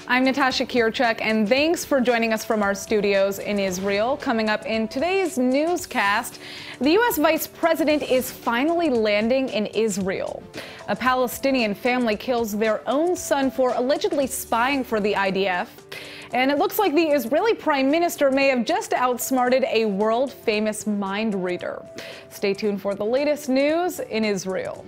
I'm Natasha Kirchuk, and thanks for joining us from our studios in Israel. Coming up in today's newscast, the U.S. Vice President is finally landing in Israel. A Palestinian family kills their own son for allegedly spying for the IDF. And it looks like the Israeli Prime Minister may have just outsmarted a world-famous mind reader. Stay tuned for the latest news in Israel.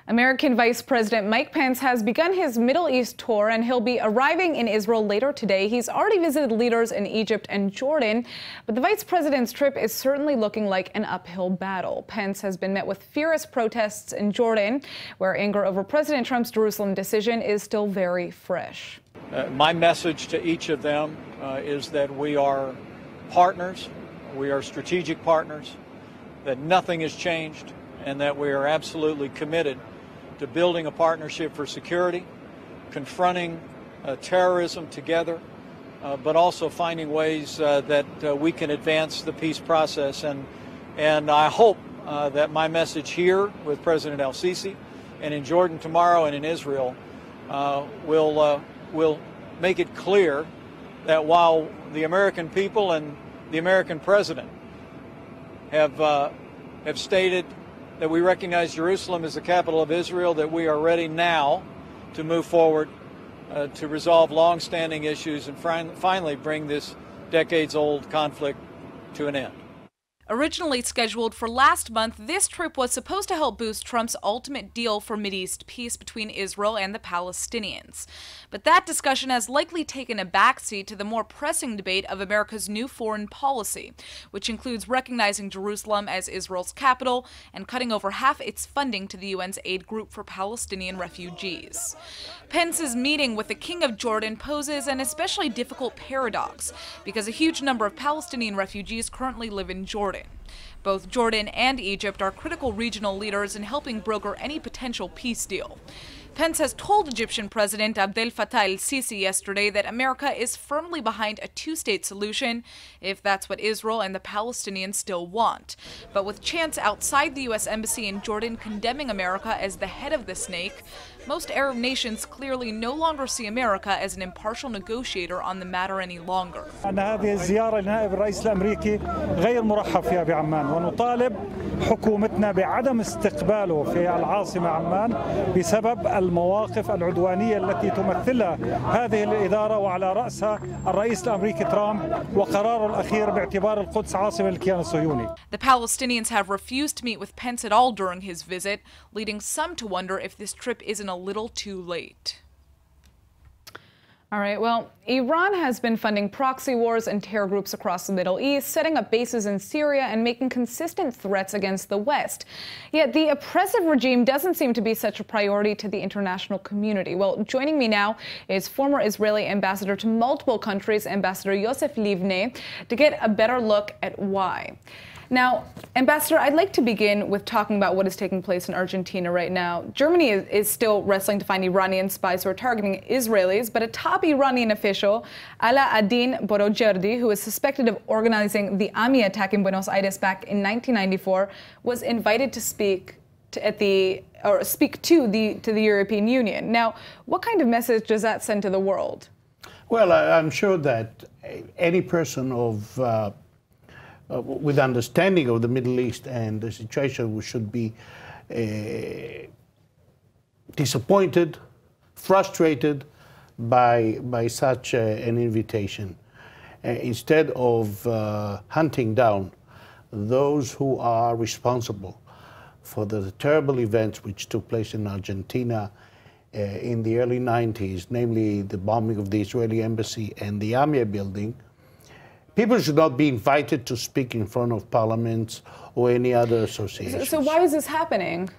American Vice President Mike Pence has begun his Middle East tour, and he'll be arriving in Israel later today. He's already visited leaders in Egypt and Jordan, but the vice president's trip is certainly looking like an uphill battle. Pence has been met with fierce protests in Jordan, where anger over President Trump's Jerusalem decision is still very fresh. My message to each of them is that we are partners, we are strategic partners, that nothing has changed, and that we are absolutely committed to building a partnership for security, confronting terrorism together, but also finding ways that we can advance the peace process. And I hope that my message here with President el-Sisi and in Jordan tomorrow and in Israel will make it clear that while the American people and the American president have stated that we recognize Jerusalem as the capital of Israel, that we are ready now to move forward to resolve long-standing issues and finally bring this decades-old conflict to an end. Originally scheduled for last month, this trip was supposed to help boost Trump's ultimate deal for Mideast peace between Israel and the Palestinians. But that discussion has likely taken a backseat to the more pressing debate of America's new foreign policy, which includes recognizing Jerusalem as Israel's capital and cutting over half its funding to the UN's aid group for Palestinian refugees. Pence's meeting with the King of Jordan poses an especially difficult paradox because a huge number of Palestinian refugees currently live in Jordan. Both Jordan and Egypt are critical regional leaders in helping broker any potential peace deal. Pence has told Egyptian President Abdel Fattah el-Sisi yesterday that America is firmly behind a two-state solution if that's what Israel and the Palestinians still want. But with chants outside the U.S. Embassy in Jordan condemning America as the head of the snake, most Arab nations clearly no longer see America as an impartial negotiator on the matter any longer. هذه الزيارة لنائب الرئيس الأمريكي غير مرحب فيها بعمان، ونطالب حكومتنا بعدم استقباله في العاصمة عمان بسبب المواقف العدوانية التي تمثلها هذه الإدارة وعلى رأسها الرئيس الأمريكي ترامب وقراره الأخير باعتبار القدس عاصمة للكيان الصهيوني. The Palestinians have refused to meet with Pence at all during his visit, leading some to wonder if this trip isn't a little too late. All right, well, Iran has been funding proxy wars and terror groups across the Middle East, setting up bases in Syria and making consistent threats against the West. Yet the oppressive regime doesn't seem to be such a priority to the international community. Well, joining me now is former Israeli ambassador to multiple countries, Ambassador Yosef Livne, to get a better look at why. Now, Ambassador, I'd like to begin with talking about what is taking place in Argentina right now. Germany is still wrestling to find Iranian spies who are targeting Israelis, but a top Iranian official, Ala Adin Borojerdi, who is suspected of organizing the AMI attack in Buenos Aires back in 1994, was invited to speak to the European Union. Now, what kind of message does that send to the world? Well, I'm sure that any person with understanding of the Middle East and the situation should be disappointed, frustrated by such an invitation. Instead of hunting down those who are responsible for the terrible events which took place in Argentina in the early 90s, namely the bombing of the Israeli embassy and the AMIA building, people should not be invited to speak in front of parliaments or any other associations. So why is this happening?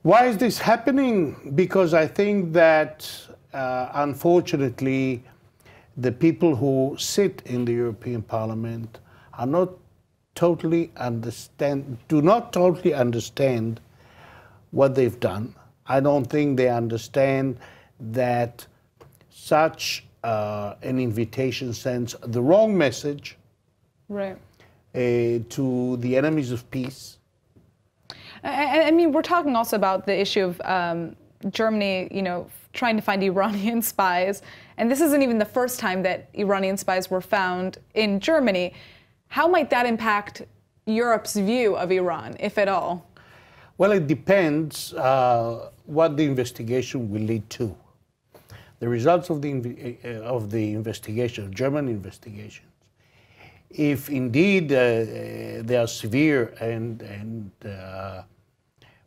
Why is this happening? Because I think that, unfortunately, the people who sit in the European Parliament are not do not totally understand what they've done. I don't think they understand that such an invitation sends the wrong message Right. To the enemies of peace. I mean, we're talking also about the issue of Germany, trying to find Iranian spies. And this isn't even the first time that Iranian spies were found in Germany. How might that impact Europe's view of Iran, if at all? Well, it depends what the investigation will lead to. The results of the investigation, German investigations, if indeed they are severe and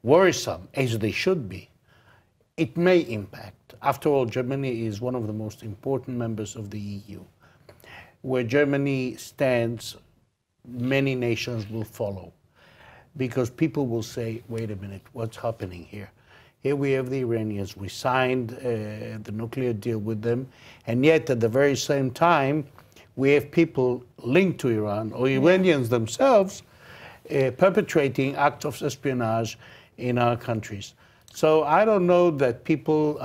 worrisome, as they should be, it may impact. After all, Germany is one of the most important members of the EU. Where Germany stands, many nations will follow, because people will say, wait a minute, what's happening here? Here we have the Iranians, we signed the nuclear deal with them, and yet at the very same time, we have people linked to Iran, or Iranians themselves, perpetrating acts of espionage in our countries. So I don't know that people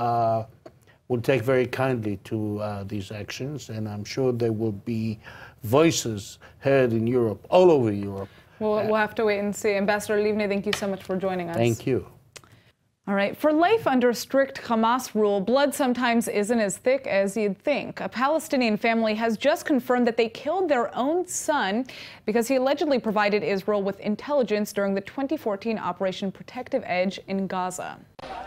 will take very kindly to these actions, and I'm sure there will be voices heard in Europe, all over Europe. We'll have to wait and see. Ambassador Livni, thank you so much for joining us. Thank you. All right. For life under strict Hamas rule, blood sometimes isn't as thick as you'd think. A Palestinian family has just confirmed that they killed their own son because he allegedly provided Israel with intelligence during the 2014 Operation Protective Edge in Gaza.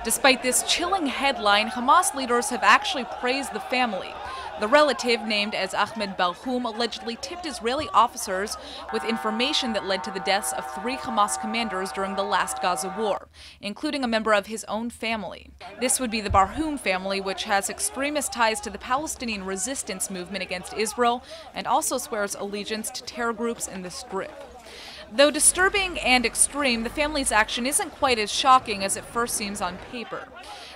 Despite this chilling headline, Hamas leaders have actually praised the family. The relative, named as Ahmed Balhoum, allegedly tipped Israeli officers with information that led to the deaths of 3 Hamas commanders during the last Gaza war, including a member of his own family. This would be the Balhoum family, which has extremist ties to the Palestinian resistance movement against Israel and also swears allegiance to terror groups in the Strip. Though disturbing and extreme, the family's action isn't quite as shocking as it first seems on paper.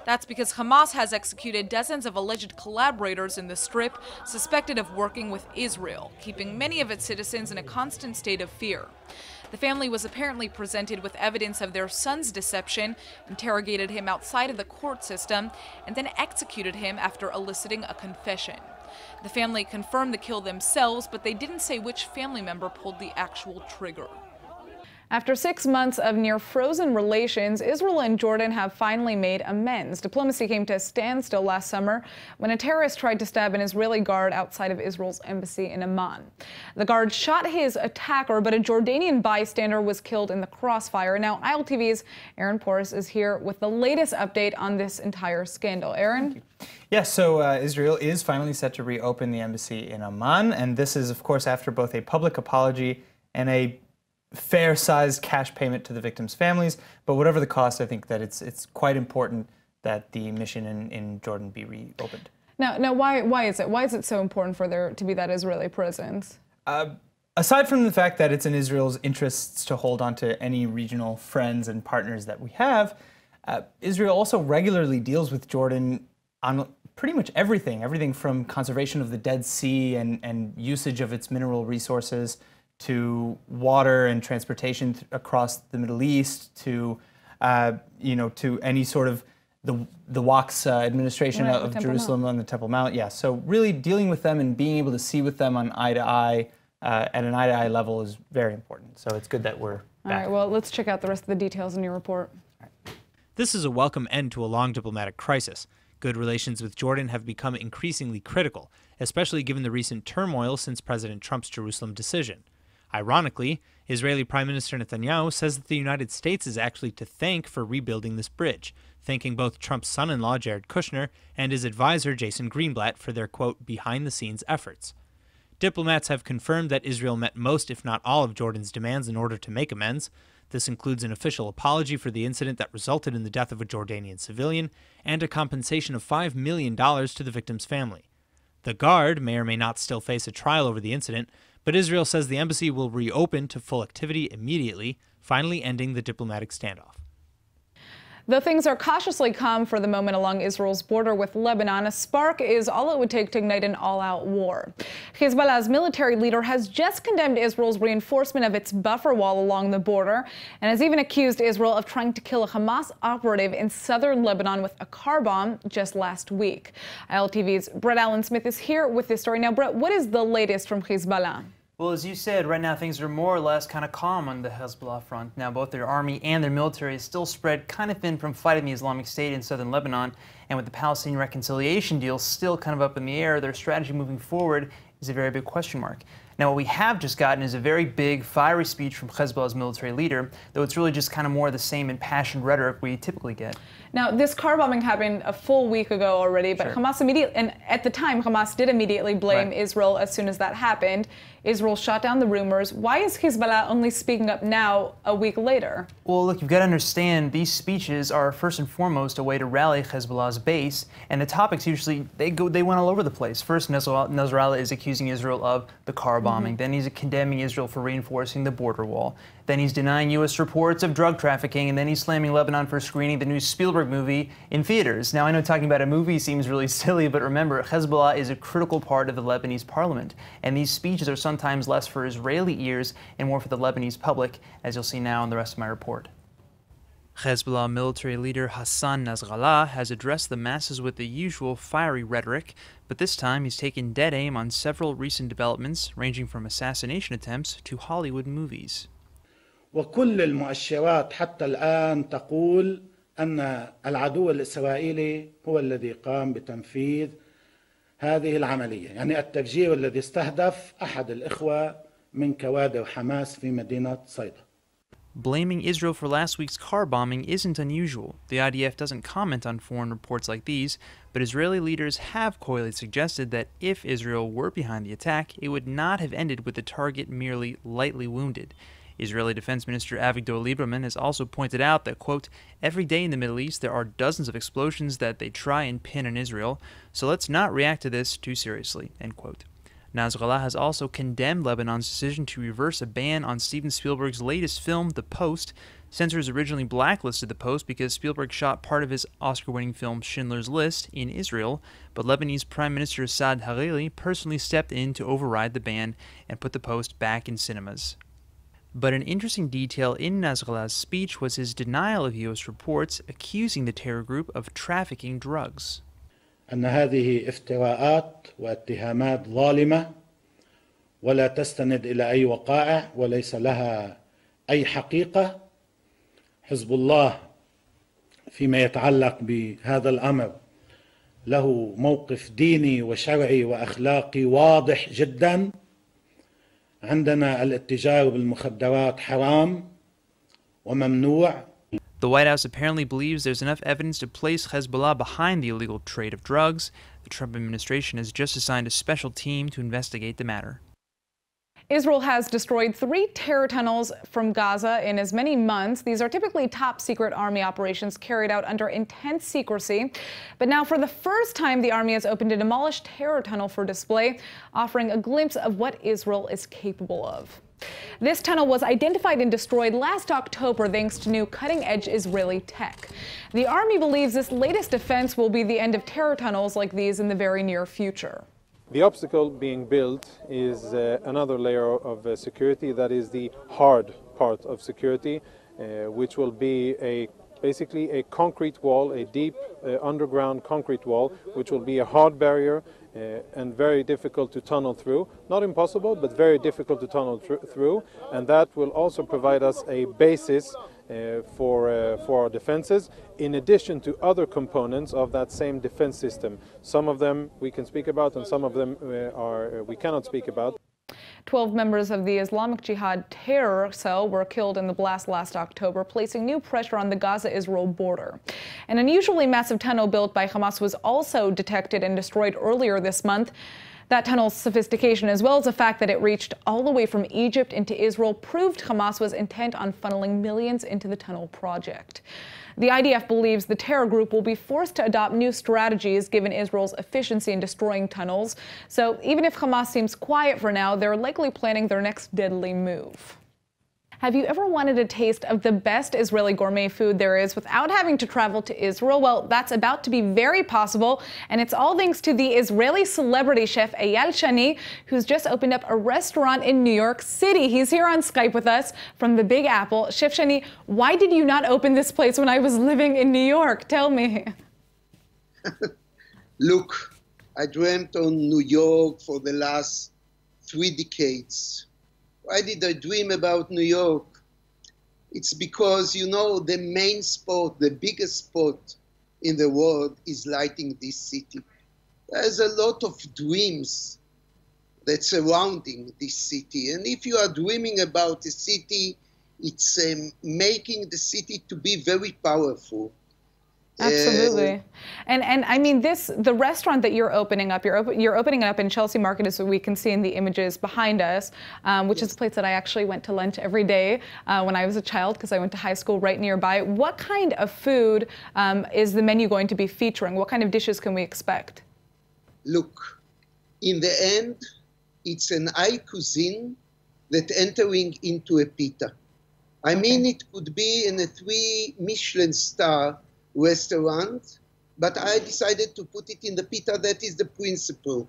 That's because Hamas has executed dozens of alleged collaborators in the Strip suspected of working with Israel, keeping many of its citizens in a constant state of fear. The family was apparently presented with evidence of their son's deception, interrogated him outside of the court system, and then executed him after eliciting a confession. The family confirmed the kill themselves, but they didn't say which family member pulled the actual trigger. After 6 months of near-frozen relations, Israel and Jordan have finally made amends. Diplomacy came to a standstill last summer when a terrorist tried to stab an Israeli guard outside of Israel's embassy in Amman. The guard shot his attacker, but a Jordanian bystander was killed in the crossfire. Now, ILTV's Aaron Porras is here with the latest update on this entire scandal. Aaron? Yes, so Israel is finally set to reopen the embassy in Amman, and this is, of course, after both a public apology and a fair-sized cash payment to the victims' families. But whatever the cost, I think that it's quite important that the mission in Jordan be reopened. Now, why is it? Why is it so important for there to be that Israeli presence? Aside from the fact that it's in Israel's interests to hold on to any regional friends and partners that we have, Israel also regularly deals with Jordan on pretty much everything from conservation of the Dead Sea and usage of its mineral resources, to water and transportation across the Middle East, to to any sort of the Waqf's administration of Jerusalem on the Temple Mount. Yeah, so really dealing with them and being able to see with them on eye to eye at an eye to eye level is very important. So it's good that we're back. All right, well, let's check out the rest of the details in your report. This is a welcome end to a long diplomatic crisis. Good relations with Jordan have become increasingly critical, especially given the recent turmoil since President Trump's Jerusalem decision. Ironically, Israeli Prime Minister Netanyahu says that the United States is actually to thank for rebuilding this bridge, thanking both Trump's son-in-law Jared Kushner and his advisor Jason Greenblatt for their, quote, behind-the-scenes efforts. Diplomats have confirmed that Israel met most, if not all, of Jordan's demands in order to make amends. This includes an official apology for the incident that resulted in the death of a Jordanian civilian and a compensation of $5 million to the victim's family. The guard may or may not still face a trial over the incident, but Israel says the embassy will reopen to full activity immediately, finally ending the diplomatic standoff. Though things are cautiously calm for the moment along Israel's border with Lebanon, a spark is all it would take to ignite an all-out war. Hezbollah's military leader has just condemned Israel's reinforcement of its buffer wall along the border and has even accused Israel of trying to kill a Hamas operative in southern Lebanon with a car bomb just last week. ILTV's Brett Allen Smith is here with this story. Now, Brett, what is the latest from Hezbollah? Well, as you said, right now things are more or less kind of calm on the Hezbollah front. Now, both their army and their military is still spread kind of thin from fighting the Islamic State in southern Lebanon. And with the Palestinian reconciliation deal still kind of up in the air, their strategy moving forward is a very big question mark. Now, what we have just gotten is a very big, fiery speech from Hezbollah's military leader, though it's really just kind of more of the same impassioned rhetoric we typically get. Now, this car bombing happened a full week ago already, but Sure. Hamas immediately, and at the time, Hamas did immediately blame Right. Israel as soon as that happened. Israel shot down the rumors. Why is Hezbollah only speaking up now, a week later? Well, look, you've got to understand these speeches are first and foremost a way to rally Hezbollah's base, and the topics usually they went all over the place. First, Nasrallah is accusing Israel of the car bombing. Then he's condemning Israel for reinforcing the border wall. Then he's denying U.S. reports of drug trafficking, and then he's slamming Lebanon for screening the new Spielberg movie in theaters. Now, I know talking about a movie seems really silly, but remember, Hezbollah is a critical part of the Lebanese parliament, and these speeches are sometimes less for Israeli ears and more for the Lebanese public, as you'll see now in the rest of my report. Hezbollah military leader Hassan Nasrallah has addressed the masses with the usual fiery rhetoric, but this time he's taken dead aim on several recent developments, ranging from assassination attempts to Hollywood movies. وكل المؤشرات حتى الآن تقول أن العدو الإسرائيلي هو الذي قام بتنفيذ هذه العملية، يعني التفجير الذي استهدف أحد الإخوة من كوادر حماس في مدينة صيدا. Blaming Israel for last week's car bombing isn't unusual. The IDF doesn't comment on foreign reports like these, but Israeli leaders have coyly suggested that if Israel were behind the attack, it would not have ended with the target merely lightly wounded. Israeli Defense Minister Avigdor Lieberman has also pointed out that, quote, every day in the Middle East there are dozens of explosions that they try and pin on Israel, so let's not react to this too seriously, end quote. Nasrallah has also condemned Lebanon's decision to reverse a ban on Steven Spielberg's latest film, The Post. Censors originally blacklisted The Post because Spielberg shot part of his Oscar-winning film Schindler's List in Israel, but Lebanese Prime Minister Saad Hariri personally stepped in to override the ban and put The Post back in cinemas. But an interesting detail in Nasrallah's speech was his denial of U.S. reports accusing the terror group of trafficking drugs. أن هذه افتراءات واتهامات ظالمة ولا تستند إلى أي وقائع وليس لها أي حقيقة. حزب الله فيما يتعلق بهذا الأمر له موقف ديني وشرعي وأخلاقي واضح جدا. عندنا الاتجار بالمخدرات حرام وممنوع. The White House apparently believes there's enough evidence to place Hezbollah behind the illegal trade of drugs. The Trump administration has just assigned a special team to investigate the matter. Israel has destroyed 3 terror tunnels from Gaza in as many months. These are typically top-secret army operations carried out under intense secrecy. But now, for the first time, the army has opened a demolished terror tunnel for display, offering a glimpse of what Israel is capable of. This tunnel was identified and destroyed last October thanks to new cutting-edge Israeli tech. The army believes this latest defense will be the end of terror tunnels like these in the very near future. The obstacle being built is another layer of security, that is the hard part of security, which will be basically a concrete wall, a deep underground concrete wall, which will be a hard barrier and very difficult to tunnel through. Not impossible, but very difficult to tunnel through, and that will also provide us a basis for our defenses, in addition to other components of that same defense system. Some of them we can speak about, and some of them we cannot speak about. 12 members of the Islamic Jihad terror cell were killed in the blast last October, placing new pressure on the Gaza-Israel border. An unusually massive tunnel built by Hamas was also detected and destroyed earlier this month. That tunnel's sophistication, as well as the fact that it reached all the way from Egypt into Israel, proved Hamas was intent on funneling millions into the tunnel project. The IDF believes the terror group will be forced to adopt new strategies given Israel's efficiency in destroying tunnels. So even if Hamas seems quiet for now, they're likely planning their next deadly move. Have you ever wanted a taste of the best Israeli gourmet food there is without having to travel to Israel? Well, that's about to be very possible, and it's all thanks to the Israeli celebrity chef Eyal Shani, who's just opened up a restaurant in New York City. He's here on Skype with us from the Big Apple. Chef Shani, why did you not open this place when I was living in New York? Tell me. Look, I dreamt on New York for the last 3 decades. Why did I dream about New York? It's because, you know, the main sport, the biggest sport in the world is lighting this city. There's a lot of dreams that's surrounding this city. And if you are dreaming about a city, it's making the city to be very powerful. Absolutely. And I mean, the restaurant that you're opening up, you're opening it up in Chelsea Market, as we can see in the images behind us, which is a place that I actually went to lunch every day when I was a child, because I went to high school right nearby. What kind of food is the menu going to be featuring? What kind of dishes can we expect? Look, in the end, it's an high cuisine that entering into a pita. I mean, it could be in a 3 Michelin star restaurant, but I decided to put it in the pita. That is the principle.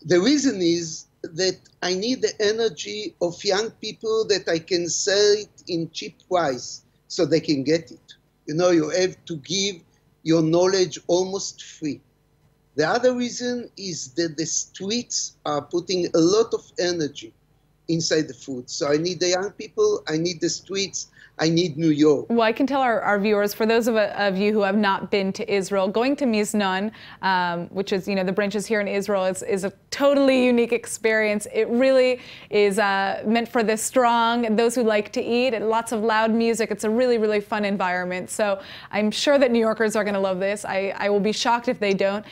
The reason is that I need the energy of young people that I can sell it in cheap price so they can get it. You know, you have to give your knowledge almost free. The other reason is that the streets are putting a lot of energy inside the food. So I need the young people, I need the streets, I need New York. Well, I can tell our viewers, for those of you who have not been to Israel, going to Miznon, which is, you know, the branches here in Israel, is a totally unique experience. It really is meant for the strong, those who like to eat, and lots of loud music. It's a really, really fun environment. So I'm sure that New Yorkers are going to love this. I will be shocked if they don't.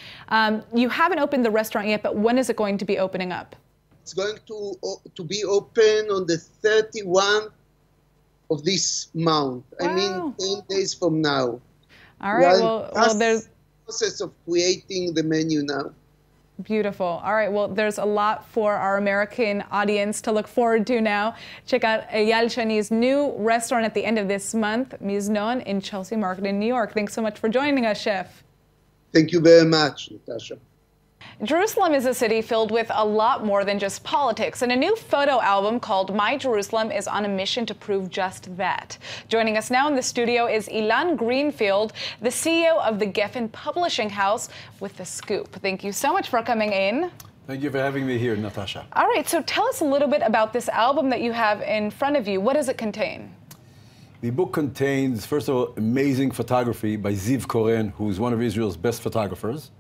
You haven't opened the restaurant yet, but when is it going to be opening up? It's going to be open on the 31st of this month. Wow. I mean, 10 days from now. All right. Well, there's the process of creating the menu now. Beautiful. All right. Well, there's a lot for our American audience to look forward to now. Check out Eyal Shani's new restaurant at the end of this month, Miznon, in Chelsea Market in New York. Thanks so much for joining us, Chef. Thank you very much, Natasha. Jerusalem is a city filled with a lot more than just politics, and a new photo album called My Jerusalem is on a mission to prove just that. Joining us now in the studio is Ilan Greenfield, the CEO of the Geffen Publishing House, with the scoop. Thank you so much for coming in. Thank you for having me here, Natasha. All right, so tell us a little bit about this album that you have in front of you. What does it contain? The book contains, first of all, amazing photography by Ziv Koren, who's one of Israel's best photographers.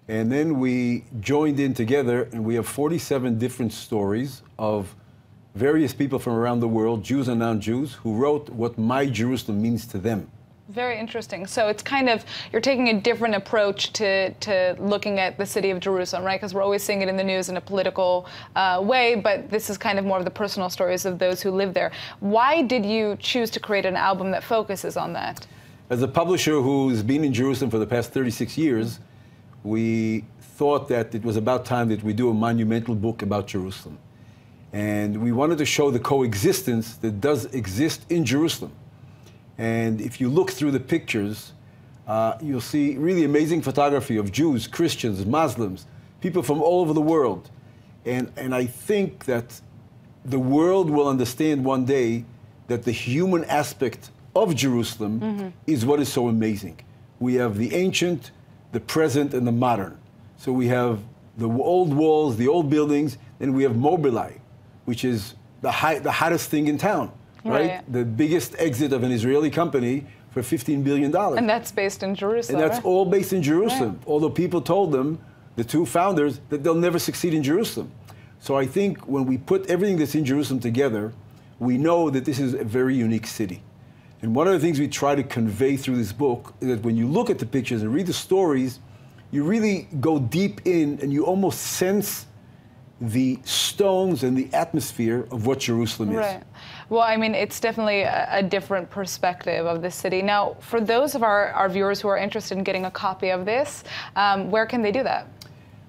And then we joined in together, and we have 47 different stories of various people from around the world, Jews and non-Jews, who wrote what My Jerusalem means to them. Very interesting. So it's kind of, you're taking a different approach to looking at the city of Jerusalem, right? Because we're always seeing it in the news in a political way, but this is kind of more of the personal stories of those who live there. Why did you choose to create an album that focuses on that? As a publisher who's been in Jerusalem for the past 36 years, we thought that it was about time that we do a monumental book about Jerusalem. And we wanted to show the coexistence that does exist in Jerusalem. And if you look through the pictures, you'll see really amazing photography of Jews, Christians, Muslims, people from all over the world. And I think that the world will understand one day that the human aspect of Jerusalem is what is so amazing. We have the ancient, the present, and the modern. So we have the old walls, the old buildings, and we have Mobileye, which is the hottest thing in town, right? The biggest exit of an Israeli company for $15 billion. And that's based in Jerusalem. And that's all based in Jerusalem, although people told them, the two founders, that they'll never succeed in Jerusalem. So I think when we put everything that's in Jerusalem together, we know that this is a very unique city. And one of the things we try to convey through this book is that when you look at the pictures and read the stories, you really go deep in and you almost sense the stones and the atmosphere of what Jerusalem is. Right. Well, I mean, it's definitely a different perspective of the city. Now, for those of our viewers who are interested in getting a copy of this, where can they do that?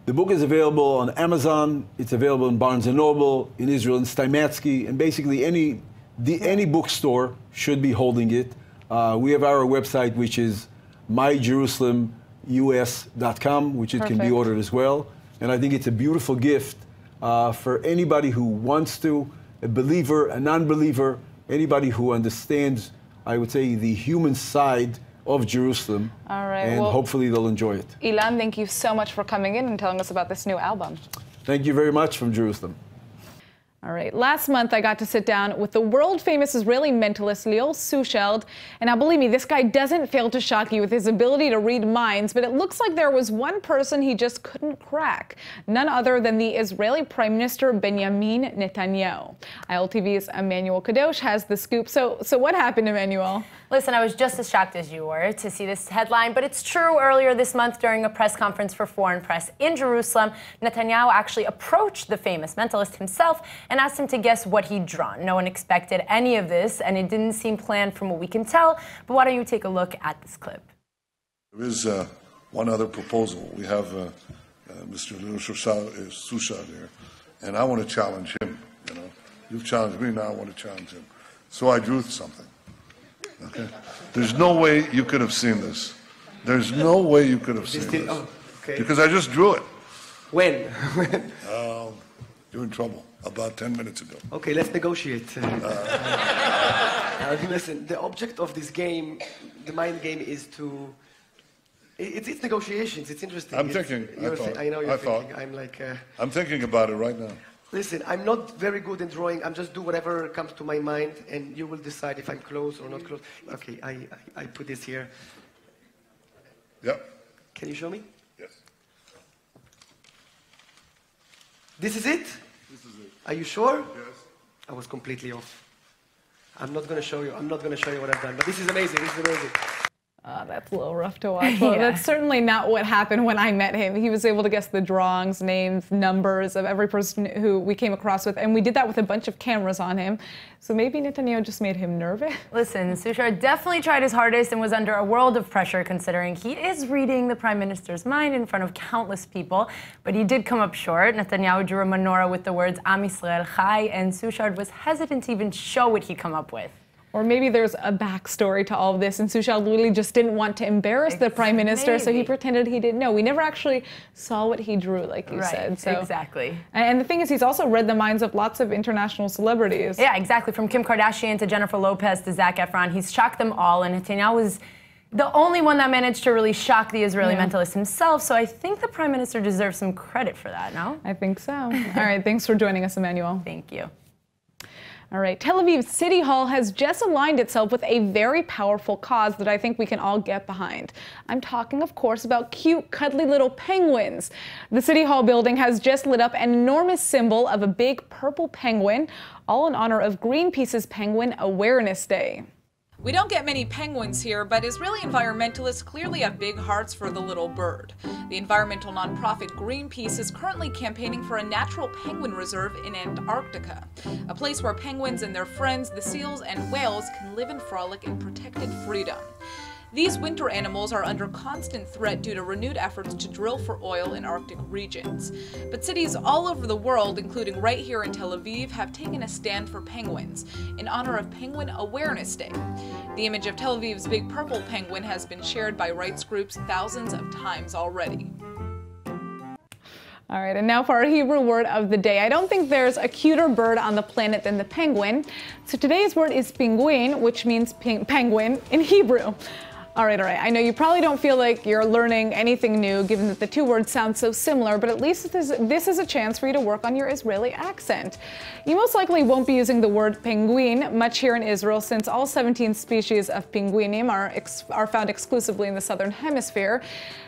The book is available on Amazon. It's available in Barnes & Noble, in Israel, in Steinmatsky, and basically any Any bookstore should be holding it. We have our website, which is myjerusalemUS.com, which it can be ordered as well. And I think it's a beautiful gift for anybody who wants to, a believer, a non-believer, anybody who understands, I would say, the human side of Jerusalem. All right. And well, hopefully they'll enjoy it. Ilan, thank you so much for coming in and telling us about this new album. Thank you very much from Jerusalem. All right, last month I got to sit down with the world-famous Israeli mentalist Lior Susheld, and now believe me, this guy doesn't fail to shock you with his ability to read minds, but it looks like there was one person he just couldn't crack, none other than the Israeli Prime Minister Benjamin Netanyahu. ILTV's Emmanuel Kadosh has the scoop. So what happened, Emmanuel? Listen, I was just as shocked as you were to see this headline, but it's true. Earlier this month, during a press conference for foreign press in Jerusalem, Netanyahu actually approached the famous mentalist himself and asked him to guess what he'd drawn. No one expected any of this, and it didn't seem planned from what we can tell. But why don't you take a look at this clip? There is one other proposal. We have Mr. Susheld here, and I want to challenge him. You know, you've challenged me, now I want to challenge him. So I drew something. Okay. There's no way you could have seen this. There's no way you could have seen this. Oh, okay. Because I just drew it. When? You're in trouble. About 10 minutes ago. Okay, let's negotiate. Listen, the object of this game, the mind game, is to... It's negotiations. It's interesting. I'm thinking. I know you're thinking. I'm like... I'm thinking about it right now. Listen, I'm not very good in drawing. I'm just do whatever comes to my mind, and you will decide if I'm close or not close. Okay, I put this here. Yep. Can you show me? Yes. This is it? This is it. Are you sure? Yes. I was completely off. I'm not going to show you. I'm not going to show you what I've done. But this is amazing. This is amazing. That's a little rough to watch. Well, that's certainly not what happened when I met him. He was able to guess the drawings, names, numbers of every person who we came across with, and we did that with a bunch of cameras on him. So maybe Netanyahu just made him nervous. Listen, Sushard definitely tried his hardest and was under a world of pressure, considering he is reading the Prime Minister's mind in front of countless people. But he did come up short. Netanyahu drew a menorah with the words Am Yisrael Chai, and Sushard was hesitant to even show what he come up with. Or maybe there's a backstory to all of this, and Sushald really just didn't want to embarrass the Prime Minister, so he pretended he didn't know. We never actually saw what he drew, like you said. So. Exactly. And the thing is, he's also read the minds of lots of international celebrities. Yeah, exactly. From Kim Kardashian to Jennifer Lopez to Zac Efron, he's shocked them all, and Netanyahu was the only one that managed to really shock the Israeli mentalist himself, so I think the Prime Minister deserves some credit for that, no? I think so. All right, thanks for joining us, Emmanuel. Thank you. All right, Tel Aviv City Hall has just aligned itself with a very powerful cause that I think we can all get behind. I'm talking, of course, about cute, cuddly little penguins. The City Hall building has just lit up an enormous symbol of a big purple penguin, all in honor of Greenpeace's Penguin Awareness Day. We don't get many penguins here, but Israeli environmentalists clearly have big hearts for the little bird. The environmental nonprofit Greenpeace is currently campaigning for a natural penguin reserve in Antarctica, a place where penguins and their friends, the seals and whales, can live and frolic in protected freedom. These winter animals are under constant threat due to renewed efforts to drill for oil in Arctic regions. But cities all over the world, including right here in Tel Aviv, have taken a stand for penguins in honor of Penguin Awareness Day. The image of Tel Aviv's big purple penguin has been shared by rights groups thousands of times already. All right, and now for our Hebrew word of the day. I don't think there's a cuter bird on the planet than the penguin. So today's word is pinguin, which means penguin in Hebrew. All right. I know you probably don't feel like you're learning anything new, given that the two words sound so similar, but at least this is a chance for you to work on your Israeli accent. You most likely won't be using the word penguin much here in Israel, since all 17 species of penguinim are found exclusively in the southern hemisphere,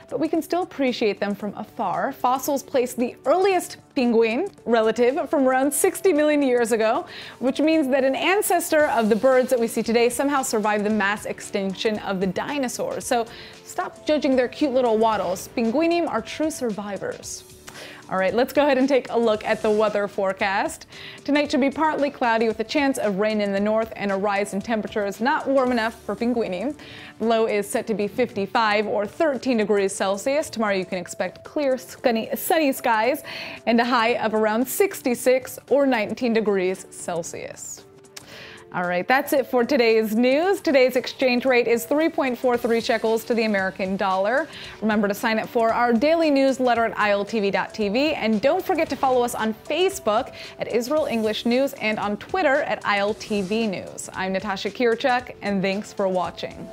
but we can still appreciate them from afar. Fossils place the earliest penguin relative from around 60 million years ago, which means that an ancestor of the birds that we see today somehow survived the mass extinction of the dinosaurs. So stop judging their cute little waddles. Penguinim are true survivors. All right, let's go ahead and take a look at the weather forecast. Tonight should be partly cloudy with a chance of rain in the north and a rise in temperatures not warm enough for penguinim. The low is set to be 55 or 13 degrees Celsius. Tomorrow you can expect clear, sunny skies and a high of around 66 or 19 degrees Celsius. All right, that's it for today's news. Today's exchange rate is 3.43 shekels to the American dollar. Remember to sign up for our daily newsletter at iltv.tv, and don't forget to follow us on Facebook at Israel English News and on Twitter at ILTV News. I'm Natasha Kirchuk, and thanks for watching.